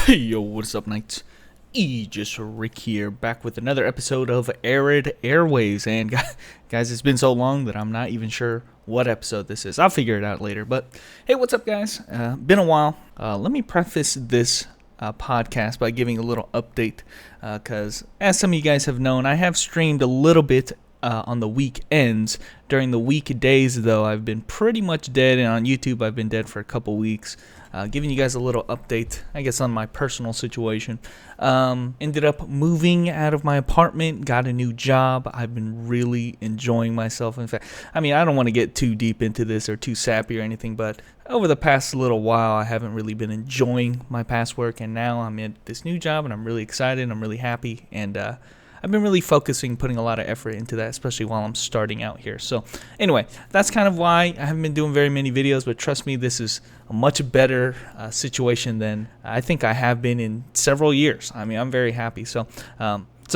Yo, what's up, Knights? Just Rick here, back with another episode of Arad Airways. And guys, it's been so long that I'm not even sure what episode this is. I'll figure it out later. But hey, what's up, guys? Been a while. Let me preface this podcast by giving a little update, because as some of you guys have known, I have streamed a little bit on the weekends. During the weekdays, though, I've been pretty much dead, and on YouTube I've been dead for a couple weeks. Giving you guys a little update, I guess, on my personal situation. Ended up moving out of my apartment, got a new job. I've been really enjoying myself. In fact, I don't want to get too deep into this or too sappy or anything, but over the past little while, I haven't really been enjoying my past work, and now I'm in this new job, and I'm really excited, I'm really happy, and I've been really putting a lot of effort into that, especially while I'm starting out here. So anyway, that's kind of why I haven't been doing very many videos, but trust me, this is a much better situation than I think I have been in several years. I'm very happy. So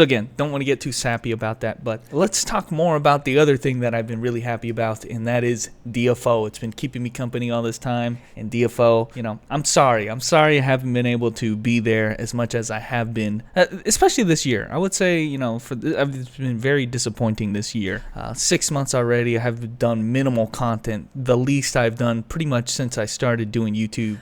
again, don't want to get too sappy about that, but let's talk more about the other thing that I've been really happy about, and that is DFO. It's been keeping me company all this time, and DFO, I'm sorry I haven't been able to be there as much as I have been, especially this year. I would say, it's been very disappointing this year. 6 months already, I have done minimal content, the least I've done pretty much since I started doing YouTube,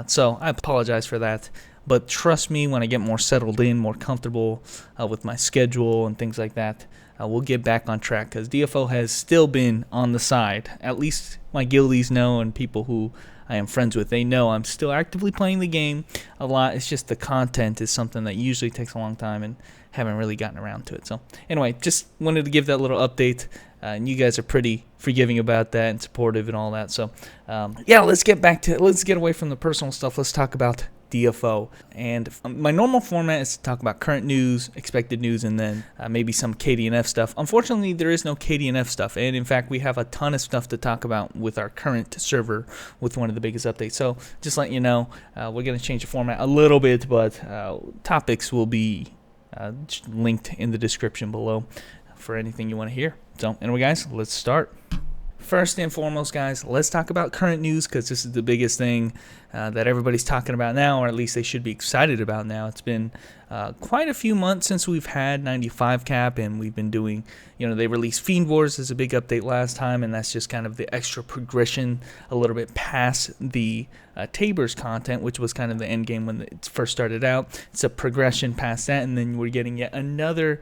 so I apologize for that. But trust me, when I get more settled in, more comfortable with my schedule and things like that, we'll get back on track, because DFO has still been on the side. At least my guildies know, and people who I am friends with, they know I'm still actively playing the game a lot. It's just the content is something that usually takes a long time, and haven't really gotten around to it. So anyway, just wanted to give that little update. And you guys are pretty forgiving about that and supportive and all that. So yeah, let's get away from the personal stuff. Let's talk about DFO. And my normal format is to talk about current news, expected news, and then maybe some KDNF stuff. Unfortunately, there is no KDNF stuff, and in fact, we have a ton of stuff to talk about with our current server with one of the biggest updates. So just letting you know, we're going to change the format a little bit, but topics will be linked in the description below for anything you want to hear. So anyway, guys, let's start. First and foremost, guys, let's talk about current news, because this is the biggest thing that everybody's talking about now, or at least they should be excited about now. It's been quite a few months since we've had 95 cap, and we've been doing, they released Fiend Wars as a big update last time, and that's just kind of the extra progression a little bit past the Taybers content, which was kind of the end game when it first started out. It's a progression past that, and then we're getting yet another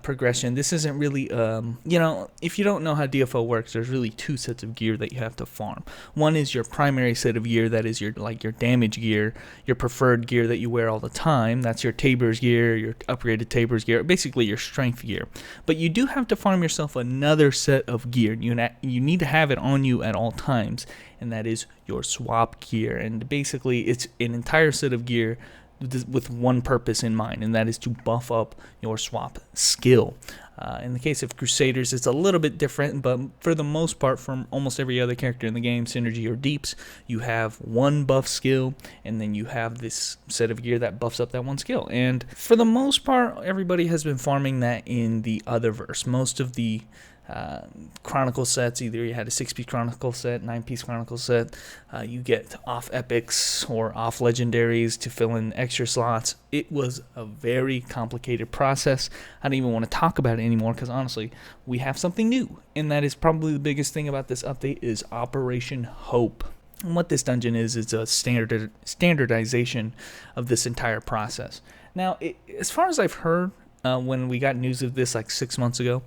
progression. This isn't really, if you don't know how DFO works, there's really two sets of gear that you have to farm. One is your primary set of gear, that is your damage gear, your preferred gear that you wear all the time. That's your Taybers gear, your upgraded Taybers gear, basically your strength gear. But you do have to farm yourself another set of gear. You need to have it on you at all times, and that is your swap gear. And basically, it's an entire set of gear with one purpose in mind, and that is to buff up your swap skill. In the case of Crusaders, it's a little bit different, but for the most part, from almost every other character in the game, Synergy or Deeps, you have one buff skill, and then you have this set of gear that buffs up that one skill. And for the most part, everybody has been farming that in the Otherverse. Most of the Chronicle sets, either you had a 6-piece Chronicle set, 9-piece Chronicle set, you get off epics or off legendaries to fill in extra slots. It was a very complicated process. I don't even want to talk about it anymore, because honestly, we have something new, and that is probably the biggest thing about this update is Operation Hope. And what this dungeon is a standardization of this entire process. Now, as far as I've heard, when we got news of this like 6 months ago,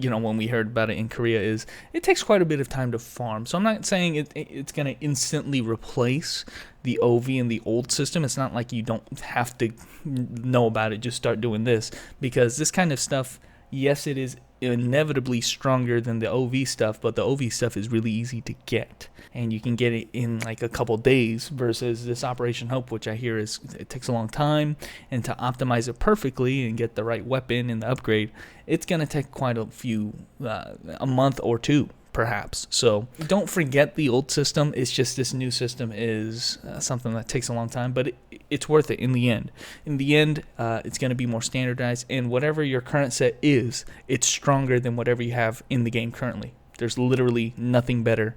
when we heard about it in Korea, is it takes quite a bit of time to farm. So I'm not saying it's going to instantly replace the OV and the old system. It's not like you don't have to know about it, just start doing this, because this kind of stuff, yes, it is inevitably stronger than the OV stuff, but the OV stuff is really easy to get, and you can get it in like a couple days, versus this Operation Hope, which I hear it takes a long time, and to optimize it perfectly and get the right weapon and the upgrade, it's going to take quite a month or two perhaps. So don't forget the old system. It's just this new system is something that takes a long time, but it's worth it in the end. In the end, it's going to be more standardized, and whatever your current set is, it's stronger than whatever you have in the game currently. There's literally nothing better.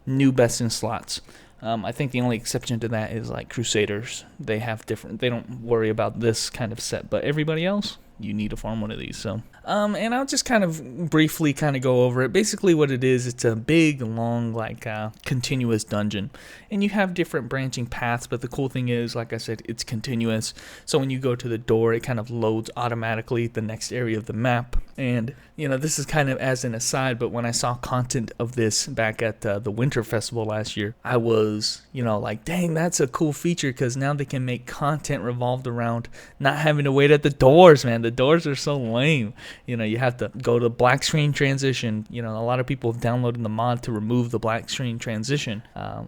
New best in slots. I think the only exception to that is like Crusaders. They don't worry about this kind of set, but everybody else, you need to farm one of these. So and I'll just kind of briefly kind of go over it. Basically what it is, it's a big, long, like continuous dungeon, and you have different branching paths, but the cool thing is, like I said, it's continuous. So when you go to the door, it kind of loads automatically the next area of the map. And this is kind of as an aside, but when I saw content of this back at the Winter Festival last year, I was like, dang, that's a cool feature, because now they can make content revolved around not having to wait at the doors. Man, the doors are so lame. You have to go to black screen transition. A lot of people have downloaded the mod to remove the black screen transition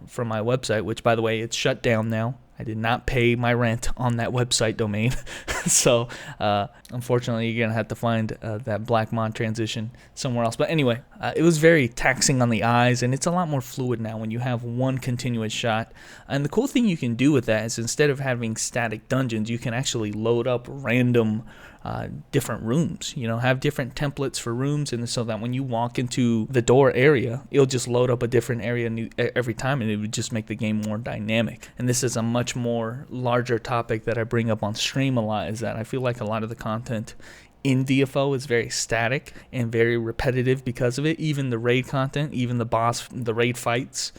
from my website, which, by the way, it's shut down now. I did not pay my rent on that website domain. So, unfortunately, you're going to have to find that black mod transition somewhere else. But anyway, it was very taxing on the eyes, and it's a lot more fluid now when you have one continuous shot. And the cool thing you can do with that is, instead of having static dungeons, you can actually load up random different rooms, have different templates for rooms, and so that when you walk into the door area, it'll just load up a different area every time, and it would just make the game more dynamic. And this is a much more larger topic that I bring up on stream a lot, is that I feel like a lot of the content in DFO is very static and very repetitive because of it. Even the raid content, even the raid fights,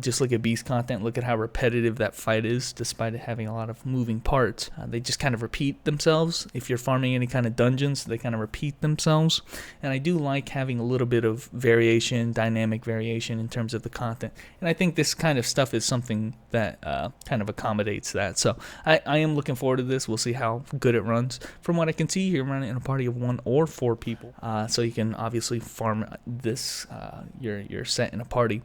just look at Beast content, look at how repetitive that fight is, despite it having a lot of moving parts. They just kind of repeat themselves. If you're farming any kind of dungeons, they kind of repeat themselves. And I do like having a little bit of variation, dynamic variation in terms of the content. And I think this kind of stuff is something that kind of accommodates that. So I am looking forward to this. We'll see how good it runs. From what I can see, you're running in a party of 1 or 4 people. So you can obviously farm this, your set in a party.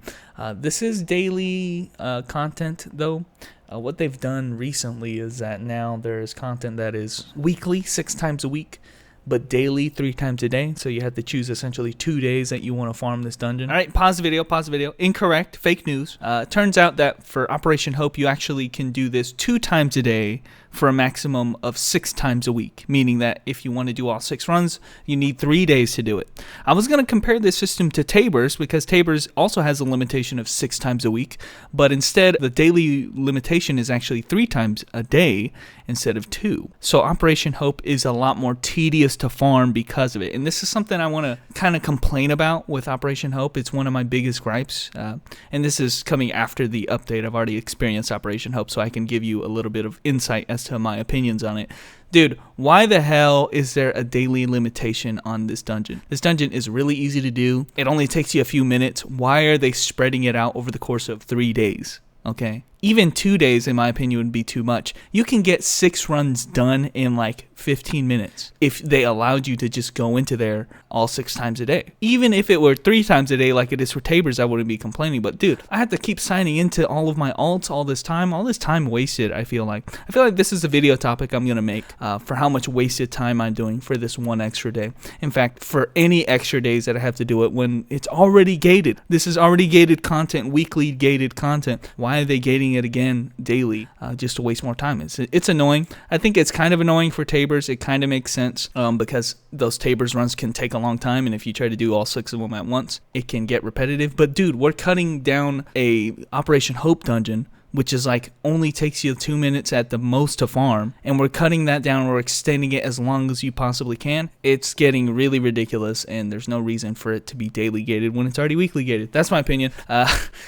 This is daily content, though. What they've done recently is that now there's content that is weekly, 6 times a week, but daily, 3 times a day. So you have to choose essentially 2 days that you want to farm this dungeon. All right, pause the video. Incorrect, fake news. Turns out that for Operation Hope, you actually can do this 2 times a day for a maximum of 6 times a week, meaning that if you want to do all 6 runs, you need 3 days to do it. I was going to compare this system to Taybers, because Taybers also has a limitation of 6 times a week, but instead the daily limitation is actually 3 times a day instead of 2. So Operation Hope is a lot more tedious to farm because of it. And this is something I want to kind of complain about with Operation Hope. It's one of my biggest gripes, and this is coming after the update. I've already experienced Operation Hope, so I can give you a little bit of insight as to my opinions on it. Dude, why the hell is there a daily limitation on this dungeon? This dungeon is really easy to do. It only takes you a few minutes. Why are they spreading it out over the course of 3 days? Okay, even 2 days, in my opinion, would be too much. You can get 6 runs done in like 15 minutes if they allowed you to just go into there all 6 times a day. Even if it were 3 times a day like it is for Taybers, I wouldn't be complaining. But dude, I had to keep signing into all of my alts all this time wasted. I feel like this is a video topic I'm gonna make for how much wasted time I'm doing for this 1 extra day. In fact, for any extra days that I have to do it when it's already gated. This is already gated content, weekly gated content. Why are they gating it again daily just to waste more time? It's annoying. I think it's kind of annoying for Taybers. It kind of makes sense because those Taybers runs can take a long time, and if you try to do all 6 of them at once, it can get repetitive. But dude, we're cutting down a Operation Hope dungeon, which is like only takes you 2 minutes at the most to farm, and we're cutting that down. We're extending it as long as you possibly can. It's getting really ridiculous, and there's no reason for it to be daily gated when it's already weekly gated. That's my opinion.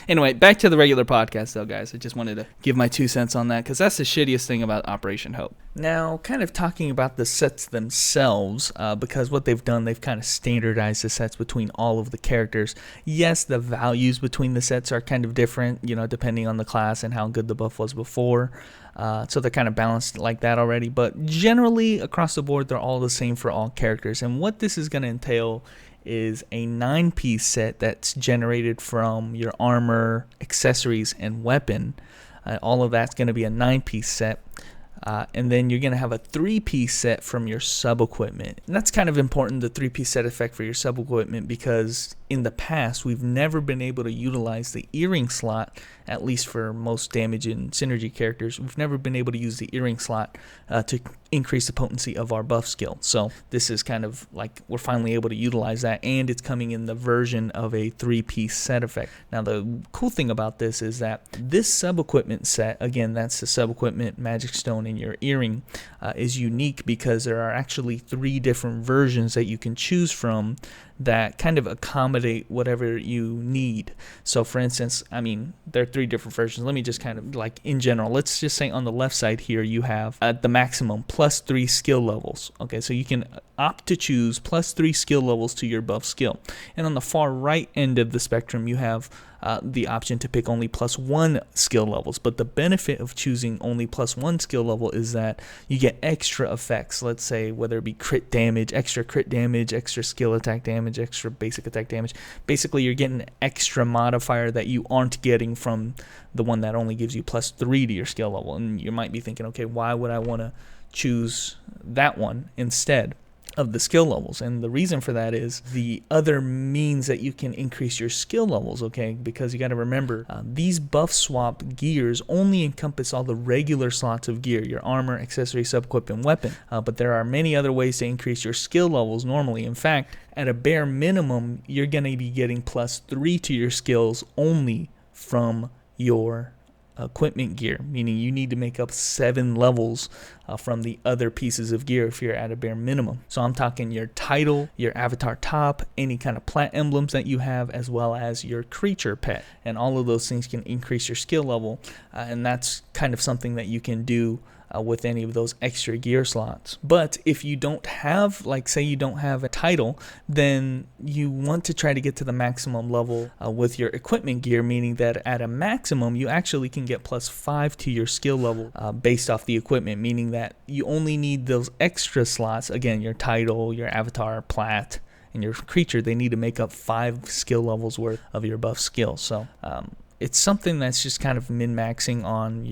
Anyway, back to the regular podcast though, guys. I just wanted to give my 2 cents on that, because that's the shittiest thing about Operation Hope. Now, kind of talking about the sets themselves, because what they've done, they've kind of standardized the sets between all of the characters. Yes, the values between the sets are kind of different, depending on the class and how good the buff was before. So they're kind of balanced like that already. But generally, across the board, they're all the same for all characters. And what this is going to entail is a 9-piece set that's generated from your armor, accessories, and weapon. All of that's going to be a 9-piece set. And then you're going to have a 3-piece set from your sub-equipment. And that's kind of important, the 3-piece set effect for your sub-equipment, because in the past, we've never been able to utilize the earring slot, at least for most damage and synergy characters. We've never been able to use the earring slot to increase the potency of our buff skill. So this is kind of like we're finally able to utilize that, and it's coming in the version of a 3-piece set effect. Now the cool thing about this is that this sub-equipment set, again, that's the sub-equipment, magic stone, and your earring, is unique because there are actually 3 different versions that you can choose from that kind of accommodate whatever you need. So for instance, I mean, there are 3 different versions. Let me just kind of like in general, let's just say on the left side here you have at the maximum +3 skill levels. Okay, so you can opt to choose +3 skill levels to your buff skill. And on the far right end of the spectrum you have the option to pick only +1 skill levels. But the benefit of choosing only +1 skill level is that you get extra effects. Let's say whether it be crit damage, extra skill attack damage, extra basic attack damage. Basically you're getting an extra modifier that you aren't getting from the one that only gives you +3 to your skill level. And you might be thinking, okay, why would I want to choose that one instead of the skill levels? And the reason for that is the other means that you can increase your skill levels, okay? Because you got to remember, these buff swap gears only encompass all the regular slots of gear, your armor, accessory, sub-equip, and weapon. But there are many other ways to increase your skill levels normally. In fact, at a bare minimum, you're going to be getting +3 to your skills only from your equipment gear, meaning you need to make up 7 levels from the other pieces of gear if you're at a bare minimum. So I'm talking your title, your avatar top, any kind of plat emblems that you have, as well as your creature pet, and all of those things can increase your skill level, and that's kind of something that you can do with any of those extra gear slots. But if you don't have, like say you don't have a title, then you want to try to get to the maximum level with your equipment gear, meaning that at a maximum you actually can get +5 to your skill level based off the equipment, meaning that you only need those extra slots, again your title, your avatar, plat, and your creature. They need to make up 5 skill levels worth of your buff skill. So it's something that's just kind of min-maxing on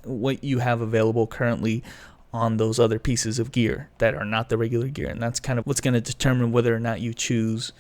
what you have available currently on those other pieces of gear that are not the regular gear, and that's kind of what's going to determine whether or not you choose,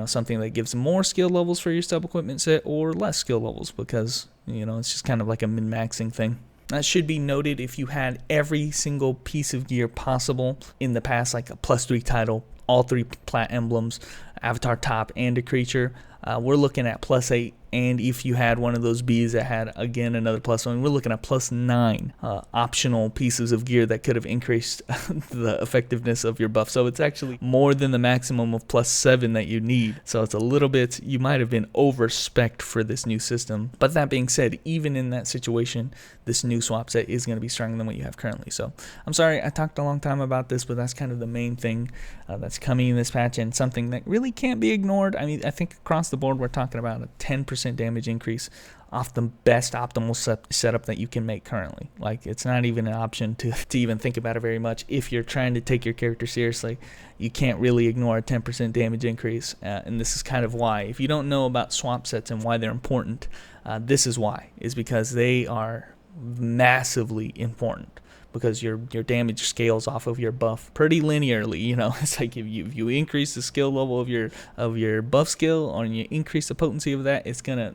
something that gives more skill levels for your sub equipment set or less skill levels, because it's just kind of like a min-maxing thing. That should be noted if you had every single piece of gear possible in the past, like a +3 title, all 3 plat emblems, avatar top, and a creature. We're looking at +8, and if you had one of those bees that had, again, another +1, we're looking at +9 optional pieces of gear that could have increased the effectiveness of your buff. So it's actually more than the maximum of +7 that you need. So it's a little bit, you might have been over-spec'd for this new system. But that being said, even in that situation, this new swap set is going to be stronger than what you have currently. So I'm sorry I talked a long time about this, but that's kind of the main thing that's coming in this patch, and something that really can't be ignored. I mean, I think across the board we're talking about a 10% damage increase off the best optimal setup that you can make currently. Like, it's not even an option to even think about it very much. If you're trying to take your character seriously, you can't really ignore a 10% damage increase, and this is kind of why. If you don't know about swap sets and why they're important, this is why, is because they are massively important, because your damage scales off of your buff pretty linearly. It's like if you increase the skill level of your buff skill, or you increase the potency of that, it's gonna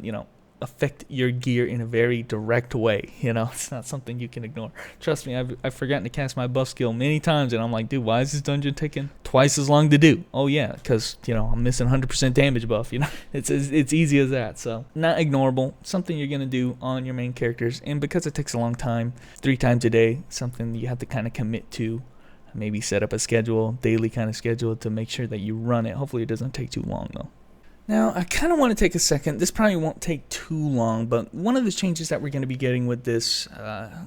affect your gear in a very direct way. It's not something you can ignore. Trust me, I've forgotten to cast my buff skill many times, and I'm like, dude, why is this dungeon taking twice as long to do? Oh yeah, because I'm missing 100% damage buff. It's easy as that. So not ignorable, something you're gonna do on your main characters, and because it takes a long time, 3 times a day, something you have to kind of commit to. Maybe set up a schedule, daily kind of schedule, to make sure that you run it. Hopefully it doesn't take too long though. Now, I kind of want to take a second. This probably won't take too long, but one of the changes that we're going to be getting with this,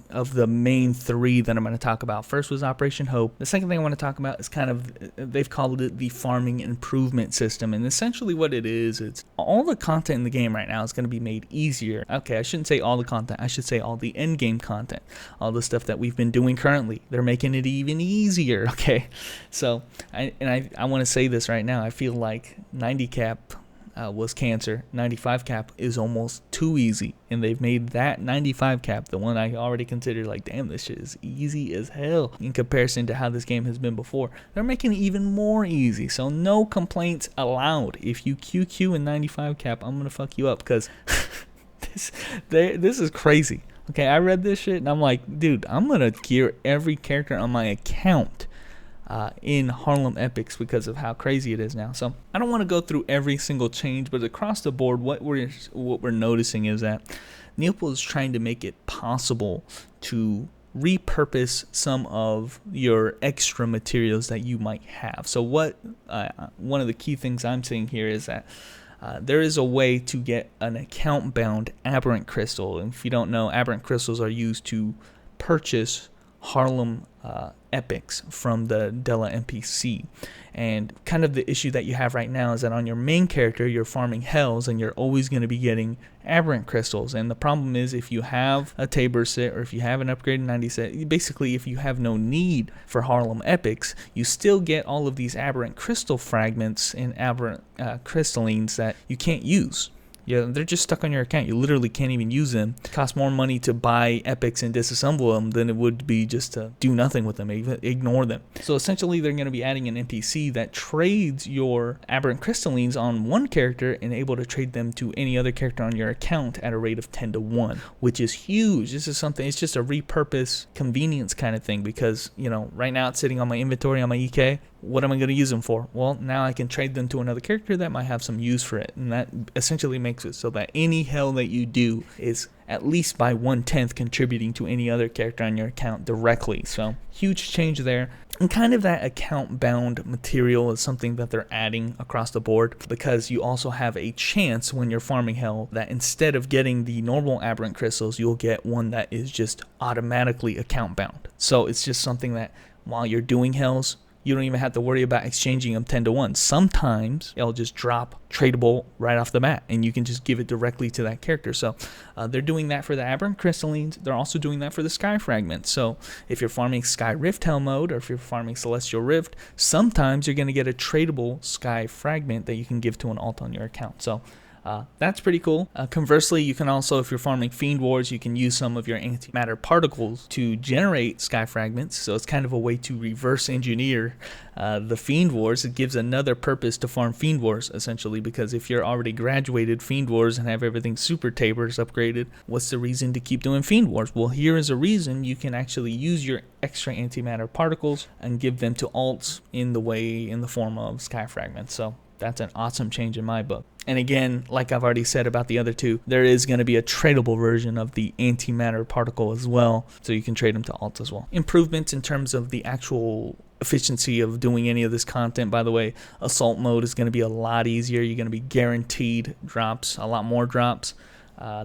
of the main 3 that I'm going to talk about, first was Operation Hope. The second thing I want to talk about is kind of, they've called it the farming improvement system, and essentially what it is, it's all the content in the game right now is going to be made easier. Okay, I shouldn't say all the content, I should say all the end game content, all the stuff that we've been doing currently. They're making it even easier, okay? So, I want to say this right now, I feel like 90 cap was Cancer. 95 cap is almost too easy, and they've made that 95 cap, the one I already considered like, damn, this shit is easy as hell in comparison to how this game has been before. They're making it even more easy, so no complaints allowed. If you QQ in 95 cap, I'm gonna fuck you up, because this is crazy. Okay, I read this shit and I'm like, dude, I'm gonna gear every character on my account in Harlem Epics because of how crazy it is now. So I don't want to go through every single change, but across the board, what we're noticing is that Neopal is trying to make it possible to repurpose some of your extra materials that you might have. So what one of the key things I'm seeing here is that there is a way to get an account-bound aberrant crystal. And if you don't know, aberrant crystals are used to purchase Harlem epics from the Della NPC. And kind of the issue that you have right now is that on your main character, you're farming hells and you're always going to be getting aberrant crystals. And the problem is, if you have a Taybers set or if you have an upgraded 90 set, basically if you have no need for Harlem epics, you still get all of these aberrant crystal fragments and aberrant crystallines that you can't use. Yeah, they're just stuck on your account. You literally can't even use them. It costs more money to buy epics and disassemble them than it would be just to do nothing with them, even ignore them. So essentially, they're going to be adding an NPC that trades your aberrant crystallines on one character and able to trade them to any other character on your account at a rate of 10-to-1, which is huge. This is something, it's just a repurpose convenience kind of thing, because, you know, right now it's sitting on my inventory on my EK. What am I going to use them for? Well, now I can trade them to another character that might have some use for it. And that essentially makes it so that any hell that you do is at least by 1/10 contributing to any other character on your account directly. So huge change there. And kind of that account bound material is something that they're adding across the board, because you also have a chance when you're farming hell that instead of getting the normal aberrant crystals, you'll get one that is just automatically account bound. So it's just something that while you're doing hells, you don't even have to worry about exchanging them 10-to-1. Sometimes it'll just drop tradable right off the bat, and you can just give it directly to that character. So they're doing that for the aberrant crystallines. They're also doing that for the sky fragments. So if you're farming Sky Rift Hell mode, or if you're farming Celestial Rift, sometimes you're going to get a tradable sky fragment that you can give to an alt on your account. So that's pretty cool. Conversely, you can also, if you're farming Fiend Wars, you can use some of your antimatter particles to generate sky fragments. So it's kind of a way to reverse engineer the Fiend Wars. It gives another purpose to farm Fiend Wars, essentially, because if you're already graduated Fiend Wars and have everything super Taybers upgraded, what's the reason to keep doing Fiend Wars? Well, here is a reason. You can actually use your extra antimatter particles and give them to alts in the form of sky fragments. So that's an awesome change in my book. And again, like I've already said about the other two, there is going to be a tradable version of the antimatter particle as well, so you can trade them to alts as well. Improvements in terms of the actual efficiency of doing any of this content. By the way, assault mode is going to be a lot easier. You're going to be guaranteed drops, a lot more drops.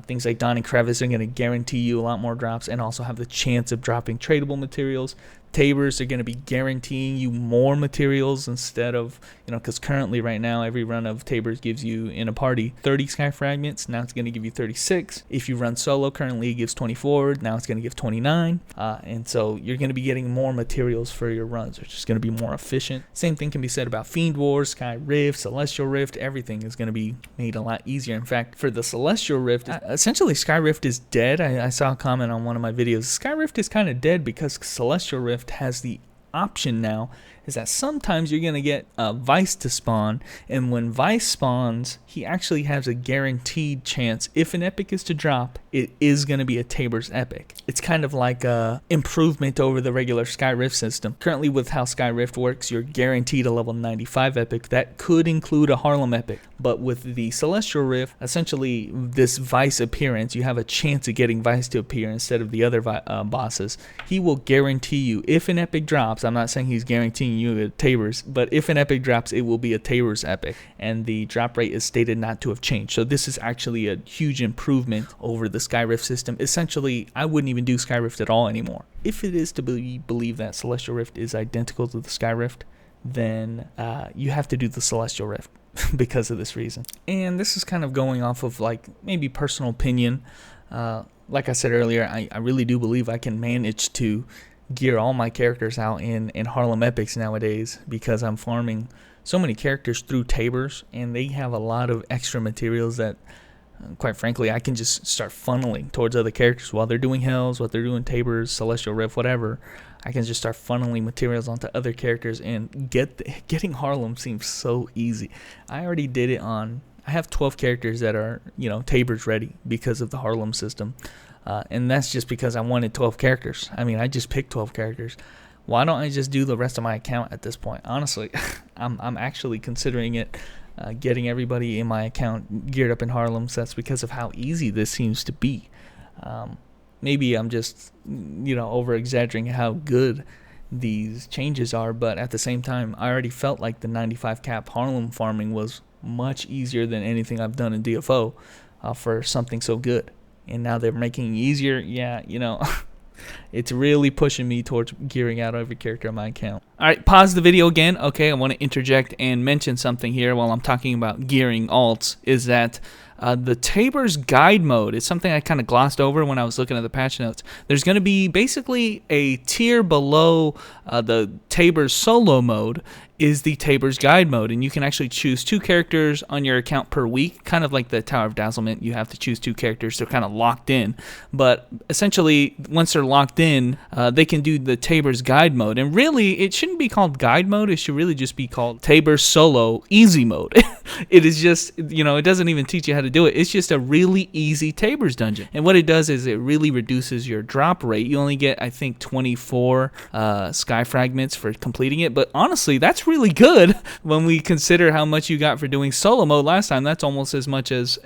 Things like Dawn and Crevice are going to guarantee you a lot more drops and also have the chance of dropping tradable materials. Taybers are going to be guaranteeing you more materials instead of, because currently right now every run of Taybers gives you in a party 30 sky fragments. Now it's going to give you 36. If you run solo, currently it gives 24. Now it's going to give 29. And so you're going to be getting more materials for your runs. It's just going to be more efficient. Same thing can be said about Fiend Wars, Sky Rift, Celestial Rift. Everything is going to be made a lot easier. In fact, for the Celestial Rift, essentially Sky Rift is dead. I saw a comment on one of my videos. Sky Rift is kind of dead because Celestial Rift has the option now is that sometimes you're going to get Vice to spawn, and when Vice spawns, he actually has a guaranteed chance, if an epic is to drop, it is going to be a Taybers epic. It's kind of like a improvement over the regular Sky Rift system. Currently with how Sky Rift works, you're guaranteed a level 95 epic. That could include a Harlem epic, but with the Celestial Rift, essentially this Vice appearance, you have a chance of getting Vice to appear instead of the other bosses. He will guarantee you, if an epic drops, I'm not saying he's guaranteeing you a Taybers, but if an epic drops, it will be a Taybers epic, and the drop rate is stated not to have changed. So this is actually a huge improvement over the Sky Rift system. Essentially, I wouldn't even do Sky Rift at all anymore. If it is to believe that Celestial Rift is identical to the Sky Rift, then you have to do the Celestial Rift because of this reason. And this is kind of going off of like maybe personal opinion. Like I said earlier, I really do believe I can manage to gear all my characters out in Harlem Epics nowadays because I'm farming so many characters through Taybers, and they have a lot of extra materials that, quite frankly, I can just start funneling towards other characters while they're doing Hells, while they're doing Taybers, Celestial Rift, whatever. I can just start funneling materials onto other characters, and getting Harlem seems so easy. I already did it on. I have 12 characters that are, Taybers ready because of the Harlem system, and that's just because I wanted 12 characters. I mean, I just picked 12 characters. Why don't I just do the rest of my account at this point? Honestly, I'm actually considering it. Getting everybody in my account geared up in Harlem, so that's because of how easy this seems to be. Maybe I'm just, over exaggerating how good these changes are, but at the same time, I already felt like the 95 cap Harlem farming was much easier than anything I've done in DFO for something so good. And now they're making it easier. Yeah, it's really pushing me towards gearing out every character on my account. All right, pause the video again. Okay, I want to interject and mention something here while I'm talking about gearing alts, is that the Taybers guide mode is something I kind of glossed over when I was looking at the patch notes. There's going to be basically a tier below the Taybers solo mode is the Taybers guide mode, and you can actually choose 2 characters on your account per week, kind of like the Tower of Dazzlement. You have to choose 2 characters. They're kind of locked in, but essentially once they're locked in, they can do the Taybers guide mode, and really it shouldn't be called guide mode. It should really just be called Taybers solo easy mode. It is just, it doesn't even teach you how to do it. It's just a really easy Taybers dungeon, and what it does is it really reduces your drop rate. You only get, I think, 24 sky fragments for completing it, but honestly, that's really good when we consider how much you got for doing solo mode last time. That's almost as much as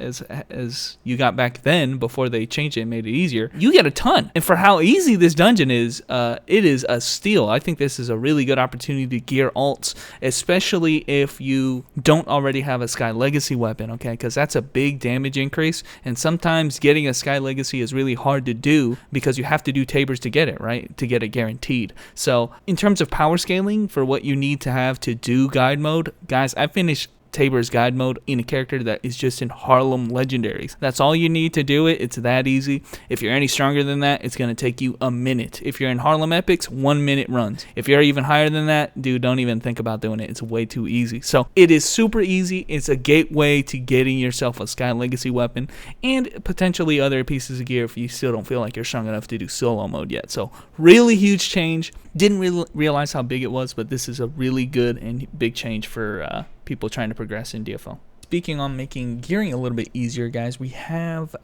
you got back then before they changed it and made it easier. You get a ton, and for how easy this dungeon is, it is a steal. I think this is a really good opportunity to gear alts, especially if you don't already have a Sky Legacy weapon, okay, because that's a big damage increase, and sometimes getting a Sky Legacy is really hard to do because you have to do Taybers to get it, right, to get it guaranteed. So in terms of power scaling for what you need to have to do guide mode, guys, I finished Taybers guide mode in a character that is just in Harlem legendaries. That's all you need to do it. It's that easy. If you're any stronger than that, it's going to take you a minute. If you're in Harlem epics, 1 minute runs. If you're even higher than that, dude, don't even think about doing it. It's way too easy. So it is super easy. It's a gateway to getting yourself a Sky Legacy weapon and potentially other pieces of gear if you still don't feel like you're strong enough to do solo mode yet. So really huge change. Didn't realize how big it was, but this is a really good and big change for people trying to progress in DFO. Speaking on making gearing a little bit easier, guys, we have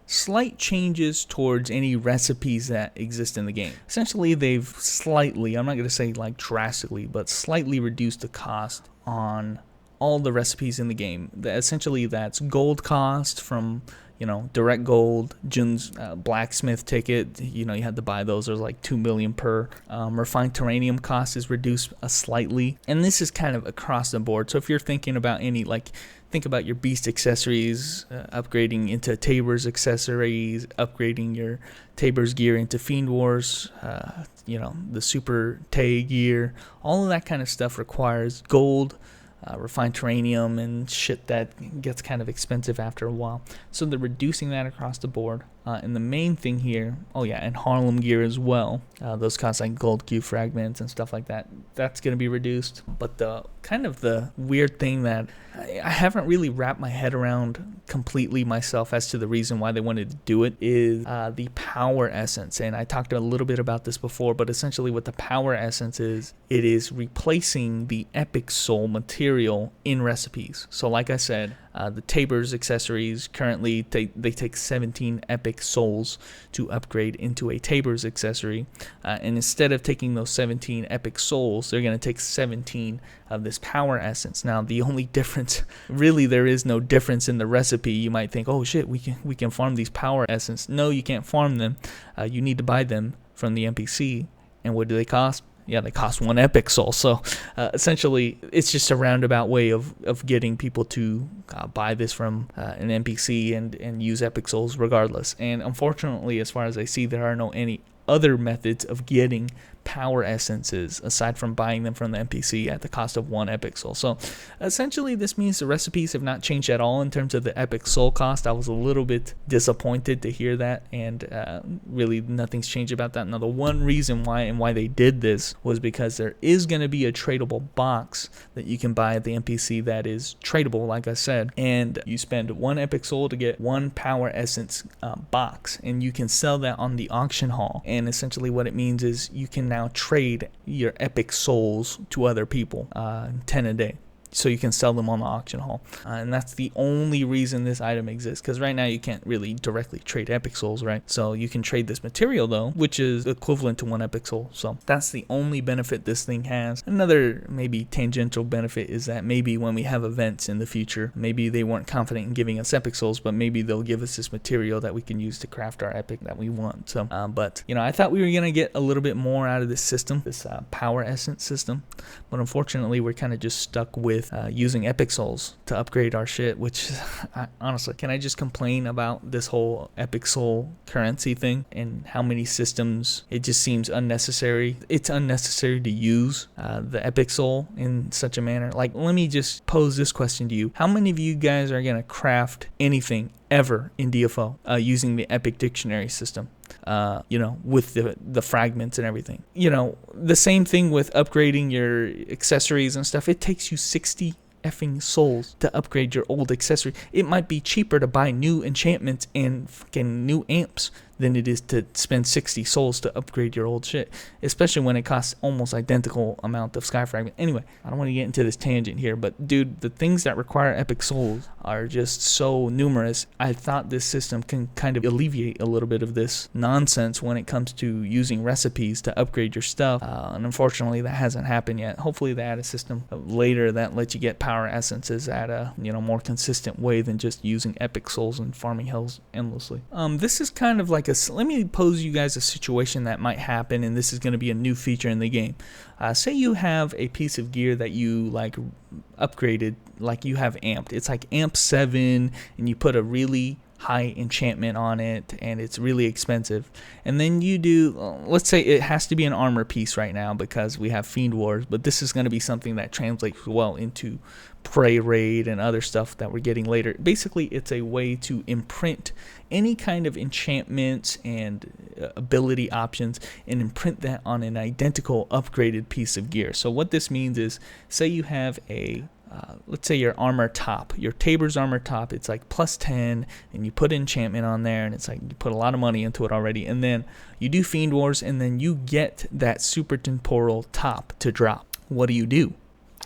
slight changes towards any recipes that exist in the game. Essentially, they've slightly, I'm not going to say like drastically, but slightly reduced the cost on all the recipes in the game. Essentially, that's gold cost from direct gold, Jun's blacksmith ticket, you had to buy those. There's like 2 million per. Refined terranium cost is reduced slightly, and this is kind of across the board. So if you're thinking about think about your beast accessories, upgrading into Taybers accessories, upgrading your Taybers gear into Fiend Wars, the super Tay gear, all of that kind of stuff requires gold, refined terranium, and shit that gets kind of expensive after a while. So they're reducing that across the board. And the main thing here, and Harlem gear as well. Those cost like gold cube fragments and stuff like that. That's going to be reduced. But the weird thing that I haven't really wrapped my head around completely myself as to the reason why they wanted to do it is the power essence. And I talked a little bit about this before, but essentially what the power essence is, it is replacing the epic soul material in recipes. So like I said, the Taybers accessories currently they take 17 epic souls to upgrade into a Taybers accessory, and instead of taking those 17 epic souls, they're going to take 17 of this power essence. Now the only difference, really there is no difference in the recipe. You might think, oh shit, we can farm these power essence. No, you can't farm them. You need to buy them from the NPC. And what do they cost? Yeah, they cost 1 epic soul. So essentially, it's just a roundabout way of getting people to buy this from an NPC and use epic souls regardless. And unfortunately, as far as I see, there are any other methods of getting power essences aside from buying them from the NPC at the cost of 1 epic soul. So essentially this means the recipes have not changed at all in terms of the epic soul cost. I was a little bit disappointed to hear that, and really nothing's changed about that. Now the one reason why they did this was because there is going to be a tradable box that you can buy at the NPC that is tradable, like I said, and you spend 1 epic soul to get 1 power essence box, and you can sell that on the auction hall. And essentially what it means is you can now trade your epic souls to other people, 10 a day. So you can sell them on the auction hall, and that's the only reason this item exists, because right now you can't really directly trade epic souls, right? So you can trade this material though, which is equivalent to 1 epic soul. So that's the only benefit this thing has. Another maybe tangential benefit is that maybe when we have events in the future, maybe they weren't confident in giving us epic souls, but maybe they'll give us this material that we can use to craft our epic that we want. So but you know, I thought we were gonna get a little bit more out of this system, this power essence system, but unfortunately we're kind of just stuck with using epic souls to upgrade our shit, which honestly, can I just complain about this whole epic soul currency thing and how many systems it just seems unnecessary. It's unnecessary to use the epic soul in such a manner. Like, let me just pose this question to you: how many of you guys are gonna craft anything ever in DFO using the epic dictionary system? You know, with the fragments and everything. You know, the same thing with upgrading your accessories and stuff. It takes you 60 effing souls to upgrade your old accessory. It might be cheaper to buy new enchantments and fucking new amps than it is to spend 60 souls to upgrade your old shit, especially when it costs almost identical amount of sky fragment. Anyway, I don't want to get into this tangent here, but dude, the things that require epic souls are just so numerous. I thought this system can kind of alleviate a little bit of this nonsense when it comes to using recipes to upgrade your stuff, and unfortunately that hasn't happened yet. Hopefully they add a system later that lets you get power essences at a, you know, more consistent way than just using epic souls and farming hells endlessly. This is kind of like let me pose you guys a situation that might happen, and this is going to be a new feature in the game. Say you have a piece of gear that you like upgraded, like you have amped. It's like amp 7, and you put a really high enchantment on it, and it's really expensive. And then you do, let's say it has to be an armor piece right now because we have Fiend Wars, but this is going to be something that translates well into Prey Raid and other stuff that we're getting later. Basically, it's a way to imprint any kind of enchantments and ability options and imprint that on an identical upgraded piece of gear. So what this means is, say you have a let's say your armor top, your Taybers armor top, it's like +10, and you put enchantment on there, and it's like you put a lot of money into it already, and then you do Fiend Wars, and then you get that super temporal top to drop. What do?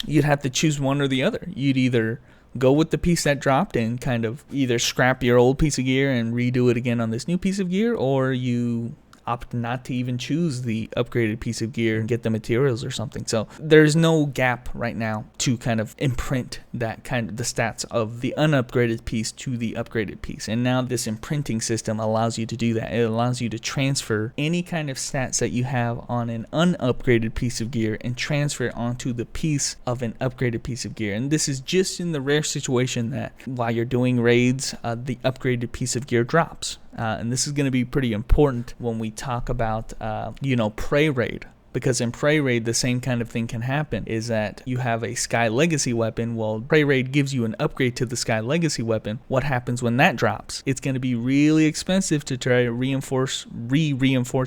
You'd have to choose one or the other. You'd either go with the piece that dropped and kind of either scrap your old piece of gear and redo it again on this new piece of gear, or you opt not to even choose the upgraded piece of gear and get the materials or something. So there's no gap right now to kind of imprint that kind of the stats of the unupgraded piece to the upgraded piece. And now this imprinting system allows you to do that. It allows you to transfer any kind of stats that you have on an unupgraded piece of gear and transfer it onto the piece of an upgraded piece of gear. And this is just in the rare situation that while you're doing raids, the upgraded piece of gear drops. And this is going to be pretty important when we talk about, you know, Prey Raid. Because in Prey Raid, the same kind of thing can happen, is that you have a Sky Legacy weapon. Well, Prey Raid gives you an upgrade to the Sky Legacy weapon. What happens when that drops? It's going to be really expensive to try to reinforce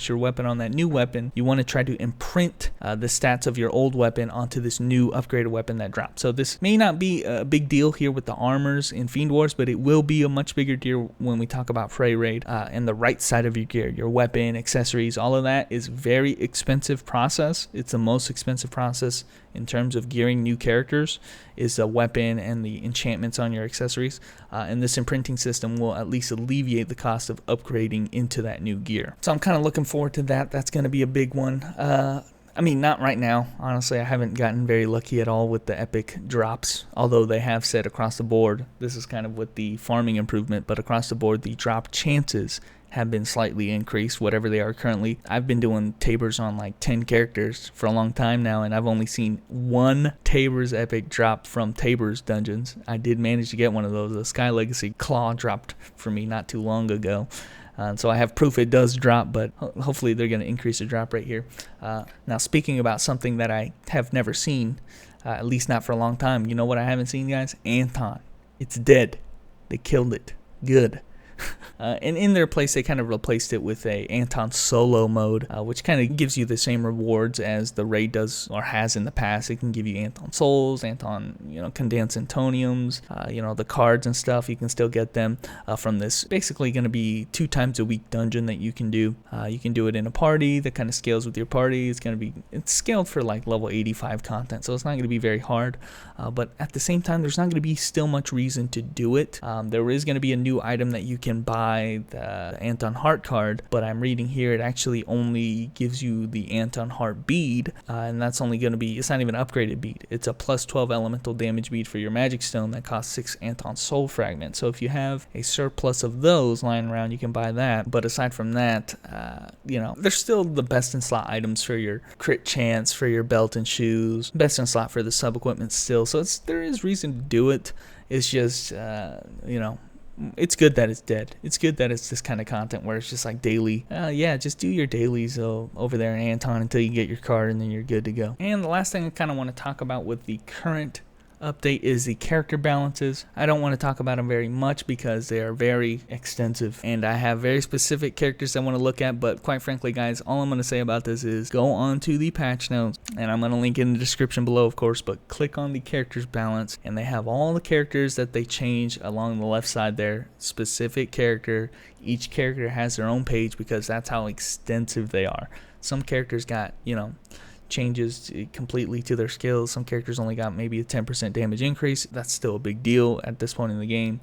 your weapon on that new weapon. You want to try to imprint the stats of your old weapon onto this new upgraded weapon that drops. So this may not be a big deal here with the armors in Fiend Wars, but it will be a much bigger deal when we talk about Prey Raid. And the right side of your gear, your weapon, accessories, all of that is very expensive process. It's the most expensive process in terms of gearing new characters, is the weapon and the enchantments on your accessories. And this imprinting system will at least alleviate the cost of upgrading into that new gear. So I'm kind of looking forward to that. That's going to be a big one. I mean, not right now. Honestly, I haven't gotten very lucky at all with the epic drops, although they have said across the board, this is kind of with the farming improvement, but across the board, the drop chances have been slightly increased, whatever they are currently. I've been doing Taybers on like 10 characters for a long time now, and I've only seen one Taybers epic drop from Taybers dungeons. I did manage to get one of those. The Sky Legacy Claw dropped for me not too long ago. So I have proof it does drop, but hopefully they're going to increase the drop rate here. Now, speaking about something that I have never seen, at least not for a long time, you know what I haven't seen, guys? Anton. It's dead. They killed it. Good. And in their place, they kind of replaced it with a Anton solo mode, which kind of gives you the same rewards as the raid does or has in the past. It can give you Anton souls, Anton, condensed Antoniums, the cards and stuff. You can still get them from this. Basically, going to be 2 times a week dungeon that you can do. You can do it in a party that kind of scales with your party. It's scaled for like level 85 content, so it's not going to be very hard. But at the same time, there's not going to be still much reason to do it. There is going to be a new item that you can buy, the Anton Heart card, but I'm reading here it actually only gives you the Anton Heart bead, and that's only going to be, it's not even an upgraded bead. It's a plus 12 elemental damage bead for your magic stone that costs 6 Anton soul fragments. So if you have a surplus of those lying around, you can buy that. But aside from that, there's still the best in slot items for your crit chance, for your belt and shoes, best in slot for the sub equipment still. So there is reason to do it. It's just it's good that it's dead. It's good that it's this kind of content where it's just like daily. Just do your dailies over there in Anton until you get your card, and then you're good to go. And the last thing I kind of want to talk about with the current update is the character balances. I don't want to talk about them very much because they are very extensive, and I have very specific characters I want to look at. But quite frankly, guys, all I'm going to say about this is go on to the patch notes, and I'm going to link in the description below, of course, but click on the characters balance, and they have all the characters that they change along the left side there. Specific character. Each character has their own page because that's how extensive they are. Some characters got, changes completely to their skills. Some characters only got maybe a 10% damage increase. That's still a big deal at this point in the game.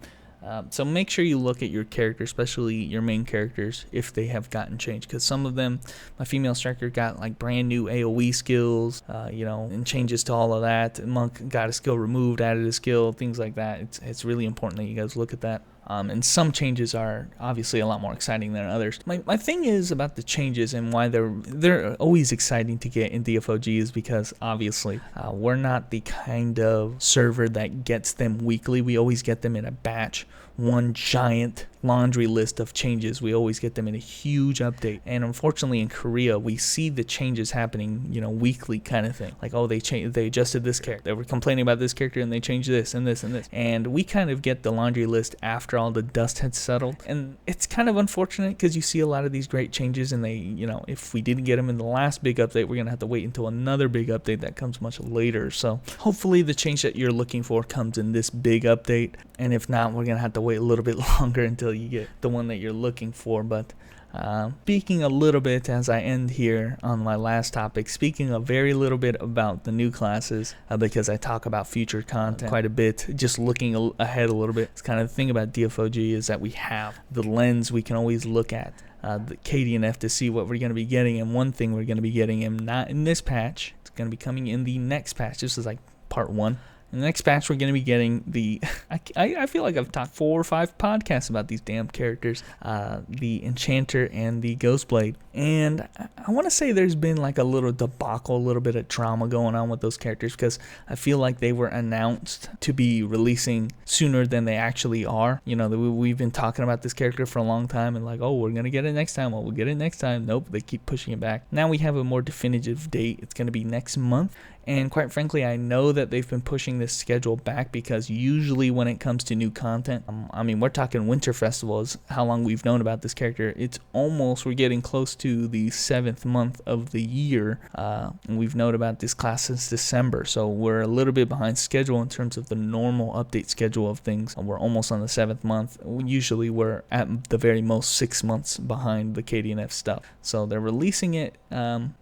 So make sure you look at your character, especially your main characters, if they have gotten changed. Because some of them, my female striker got like brand new AoE skills, and changes to all of that. Monk got a skill removed, added a skill, things like that. It's really important that you guys look at that. And some changes are obviously a lot more exciting than others. My thing is about the changes and why they're always exciting to get in DFOG is because obviously we're not the kind of server that gets them weekly. We always get them in a batch, one giant laundry list of changes. We always get them in a huge update. And unfortunately in Korea, we see the changes happening, weekly kind of thing. Like, oh, they adjusted this character. They were complaining about this character and they changed this and this and this. And we kind of get the laundry list after all the dust had settled. And it's kind of unfortunate because you see a lot of these great changes, and they, if we didn't get them in the last big update, we're going to have to wait until another big update that comes much later. So hopefully the change that you're looking for comes in this big update. And if not, we're going to have to wait a little bit longer until you get the one that you're looking for. But speaking a little bit as I end here on my last topic, speaking a very little bit about the new classes, because I talk about future content quite a bit, just looking ahead a little bit. It's kind of the thing about DFOG is that we have the lens we can always look at, the KDNF, to see what we're going to be getting. And one thing we're going to be getting, and not in this patch, it's going to be coming in the next patch. This is like part 1. In the next patch, we're going to be getting the, I feel like I've talked 4 or 5 podcasts about these damn characters, the Enchanter and the Ghostblade. And I want to say there's been like a little debacle, a little bit of drama going on with those characters, because I feel like they were announced to be releasing sooner than they actually are. We've been talking about this character for a long time, and like, oh, we're going to get it next time. Well, we'll get it next time. Nope, they keep pushing it back. Now we have a more definitive date. It's going to be next month. And quite frankly, I know that they've been pushing this schedule back because usually when it comes to new content, we're talking Winter Festivals, how long we've known about this character. We're getting close to the 7th month of the year, and we've known about this class since December. So we're a little bit behind schedule in terms of the normal update schedule of things. We're almost on the 7th month. Usually we're at the very most 6 months behind the KDNF stuff. So they're releasing it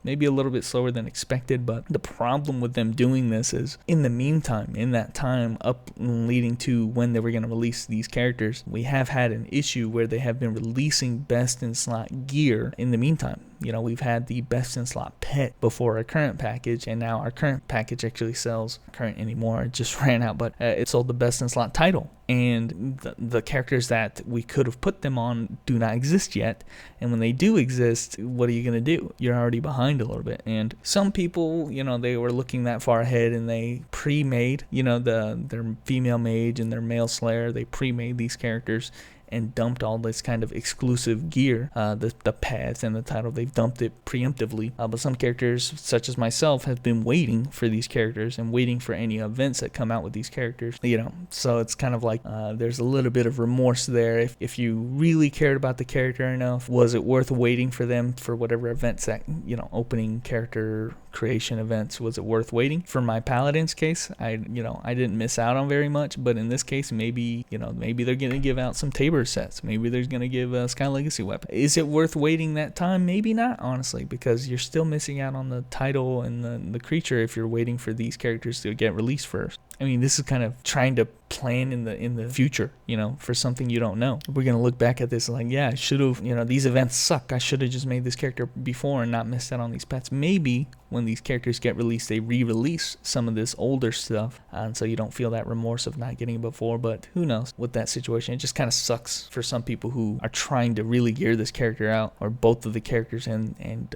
maybe a little bit slower than expected, but the problem with them doing this is in the meantime, in that time up leading to when they were going to release these characters, we have had an issue where they have been releasing best in slot gear in the meantime. We've had the best in slot pet before our current package, and now our current package actually sells, current anymore, it just ran out, but it sold the best in slot title. And the characters that we could have put them on do not exist yet. And when they do exist, what are you going to do? You're already behind a little bit. And some people, they were looking that far ahead and they pre-made, their female mage and their male slayer, they pre-made these characters. and dumped all this kind of exclusive gear, the pads and the title. They've dumped it preemptively, but some characters such as myself have been waiting for these characters and waiting for any events that come out with these characters, so it's kind of like there's a little bit of remorse there. If you really cared about the character enough, was it worth waiting for them for whatever events that opening character creation events, was it worth waiting? For my paladin's case, I didn't miss out on very much, but in this case, maybe they're gonna give out some Taybers sets, maybe they're gonna give a Sky Legacy weapon. Is it worth waiting that time? Maybe not, honestly, because you're still missing out on the title and the creature if you're waiting for these characters to get released first. I mean, this is kind of trying to plan in the future, for something you don't know. We're gonna look back at this like, yeah, I should have, these events suck. I should have just made this character before and not missed out on these pets. Maybe when these characters get released, they re-release some of this older stuff, and so you don't feel that remorse of not getting it before. But who knows with that situation? It just kind of sucks for some people who are trying to really gear this character out, or both of the characters, and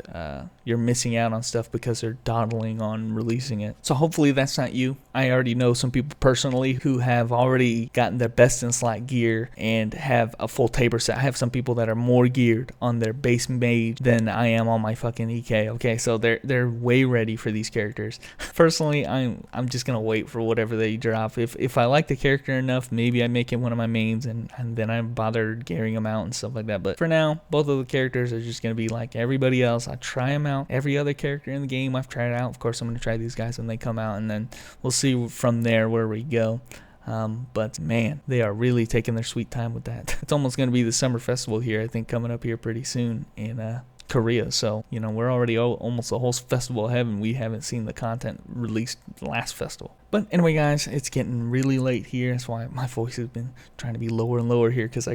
you're missing out on stuff because they're dawdling on releasing it. So hopefully that's not you. I already know some people personally who have already gotten their best in slot gear and have a full Tabor set. I have some people that are more geared on their base mage than I am on my fucking EK. Okay, so they're way ready for these characters. Personally, I'm just gonna wait for whatever they drop. If I like the character enough, maybe I make it one of my mains, and then I bother gearing them out and stuff like that. But for now, both of the characters are just gonna be like everybody else. I try them out. Every other character in the game I've tried out. Of course, I'm gonna try these guys when they come out, and then we'll see from there where we go. But man, they are really taking their sweet time with that. It's almost going to be the summer festival here, I think, coming up here pretty soon in Korea. So, we're already almost a whole festival ahead, and we haven't seen the content released last festival. But anyway, guys, it's getting really late here. That's why my voice has been trying to be lower and lower here, because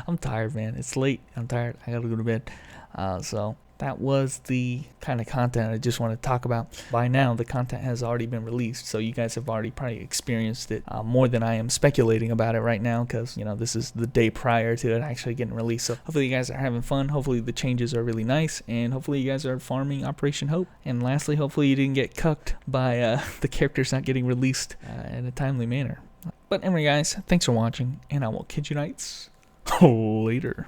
I'm tired, man. It's late. I'm tired. I got to go to bed. So that was the kind of content I just want to talk about. By now, the content has already been released, so you guys have already probably experienced it more than I am speculating about it right now, because, this is the day prior to it actually getting released. So hopefully you guys are having fun. Hopefully the changes are really nice, and hopefully you guys are farming Operation Hope. And lastly, hopefully you didn't get cucked by the characters not getting released in a timely manner. But anyway, guys, thanks for watching, and I will catch you nights later.